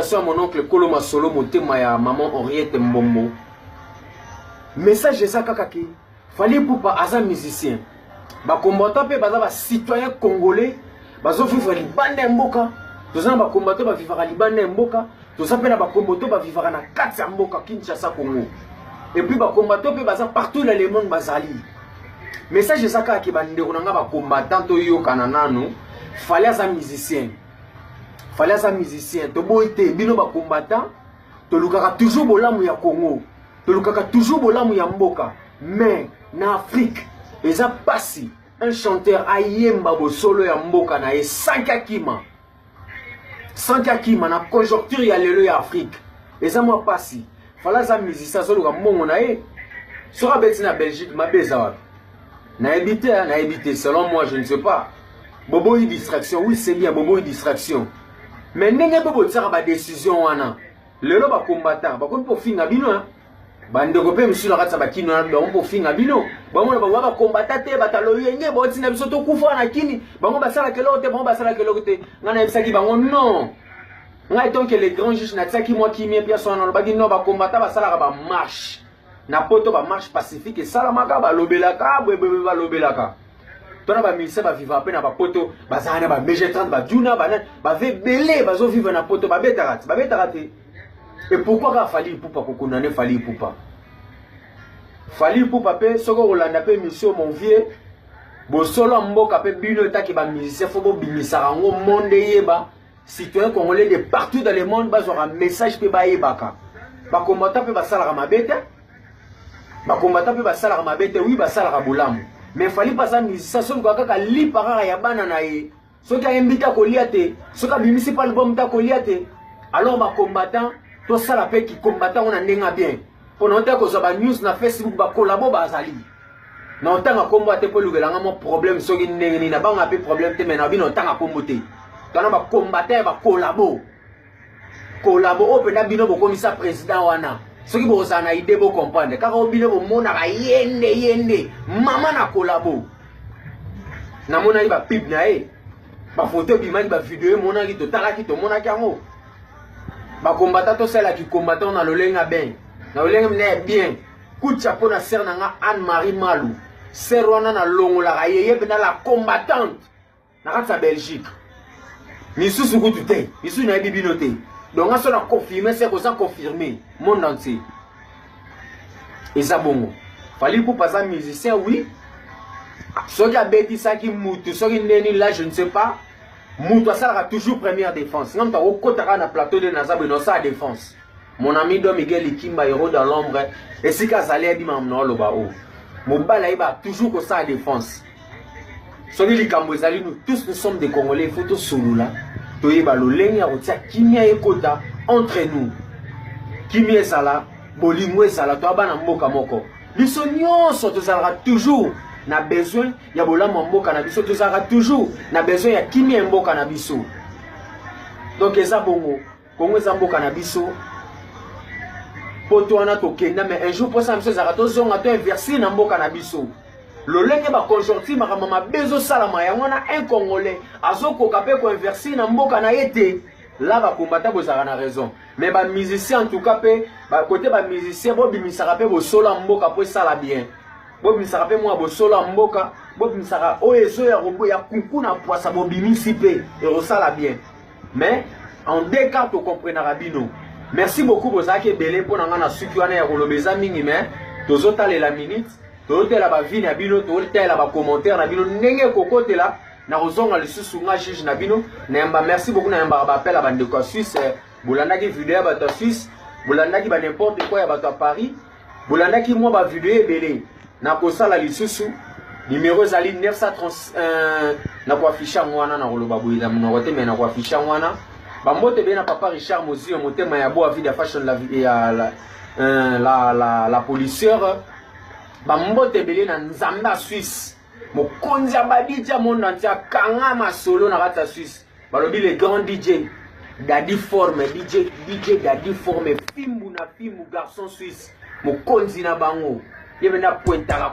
à mon oncle Kolo Masolo motema ya maman Henriette Mbombo. Message ça kakaki. Fallait pour pas aza musicien. Ba combattant pe baza ba citoyen congolais, bazo vivre libanda mboka. Tozana ba combattant ba vivre libanda mboka. Tozapena ba combattant ba vivre na kati ya mboka Kinshasa Congo. Et puis ba combattant pe baza partout dans le monde bazali. Message ça kakaki ba ndeko nanga ba combattant to yo kananano. Fallait aza musicien. Fallait aza musicien. To boité bino ba combattant. To lukaka toujours bolamu ya Congo. To lukaka toujours bolamu ya mboka. Mais na Afrique, eza pasi un chanteur ayemba bo solo ya mboka na e Sankakima na conjoncture ya lelo ya Afrique. Eza moi pasi. Fala za musicien solo ka mbongo na e. Sera beti na Belgique mabeza wapi. Na habité selon moi je ne sais pas. Bobo y distraction, oui c'est bien bobo y distraction. Mais ndenge bobo tsara ba décision wana. Lelo ba combattant, ba kon po finga bino hein. Bandeko pe monsieur la ratsa bakino na ba finga bino. Bango ba combattate batalo yenge ba tina biso to kufa na kini. Bango basala kelo te, bango basala kelo te. Ngana bisaki bango non. Ngai donc les grands juges na tsaki moi qui mien personne na ba no ba combatta basala ba marche. Na poto ba marche pacifique et salamaka ba lobelaka ba lobelaka. Tona ba milise ba vivre pe na ba poto bazana ba mejetrant ba duna ba ve belé bazo vivre na poto ba betarate. Et pourquoi il fallait pour condamner Fally Ipupa? Fally Ipupa pe soko Rolanda pe mission mon vieux. Bo solo mboka pe bino ta ki ba musicien faut bo bimisa rango monde yeba. Citoyen congolais de partout dans le monde ba zo un message pe ba yebaka. Ba combattant pe ba sala mabete. Ba combattant pe ba sala mabete oui ba sala bolamu. Mais Fally pas ça musicien solo kaka li para ya bana na ye. Soki a invité ko liate, soki bimisi pas album ta ko liate. Alors ba combattant tout ça la paix qui combattant on a ndenga bien. Pendant que ça ba news na Facebook ba collabo ba azali. Na ontanga combattre pour le gelanga mon problème so ki ndenge na ba nga pe problème te mais na bino ontanga combattre. Tana ba combattre ba collabo. Collabo o pe na bino bo komisa président wana. Soki bo za na idée bo comprendre. Car o bino bo mona ba yende mama na collabo. Na mona ba pib na e. Ba photo bi ma ba vidéo mona ki to tala ki to mona kango. Ba combattant to celle qui combattant na lolenga ben. Na lolenga mne bien. Coup de chapeau na sœur na Anne-Marie Malou. Sœur wana na longola ka yeye bena la combattante. Na katsa Belgique. Misusu kutu te. Misusu na bibino te. Donc on a confirmé c'est qu'on a confirmé monde entier. Et ça bongo. Fallait pour passer musicien oui. Soki a beti ça qui mutu, soki neni là je ne sais pas. Moutou ça toujours première défense. Non, tu as au côté na plateau de Nazab non ça défense. Mon ami Dom Miguel Ikimba héros dans l'ombre. Et si Kazalé dit mamno lo ba o. Mon balaïba toujours que ça défense. Soki li kambozali nous tous nous sommes des Congolais, il faut tous solo là. Toyeba lo lenya otia kimia ekota entre nous. Kimia sala, bolimwe sala to abana mboka moko. Biso nyonso tozalaka toujours na besoin ya bolamo mboka na biso tozaka toujours na besoin ya kimia mboka na biso. Donc eza bongo Kongo eza mboka na biso poto wana tokenda mais un jour pour ça biso zaka tozonga to inverser na mboka na biso. Lolenge ba conjoncture makamama bezo salama ya wana un congolais azokoka pe ko inverser na mboka na yete. Là ba combattant bozaka na raison. Mais ba musicien en tout cas pe ba côté ba musicien bo bimisaka pe bo solo mboka po sala bien. Bob misaka pe moi bo solo mboka bob misaka o ezo ya robo ya kunku na poisa bo bimisi pe et resala bien. Mais en deux cas to comprendre rabino. Merci beaucoup bozaki belé pour nga na suki wana ya kolobeza mingi mais tozotala la minute tozotala ba vie na bino tozotala ba commentaire na bino ndenge kokote la na kozonga lisusu nga juge na bino na merci beaucoup na ba appel à bande ko Suisse bolandaki vidéo ba to Suisse bolandaki ba n'importe quoi ya ba to Paris bolandaki moi ba vidéo belé. Na kosala lisusu numéro zali 931 na ko afficher ngwana na koloba boyila mnoko te mais na ko afficher ngwana bambote be na papa Richard Mozi motema ya bo vie de fashion la policière bambote belé na Nzamba Suisse mokonzi abadija monde entier kanga masolo na kata Suisse balobi les grands DJ Daddy Forme DJ Daddy Forme fimbu garçon suisse mokonzi na bango. Il y a un point à la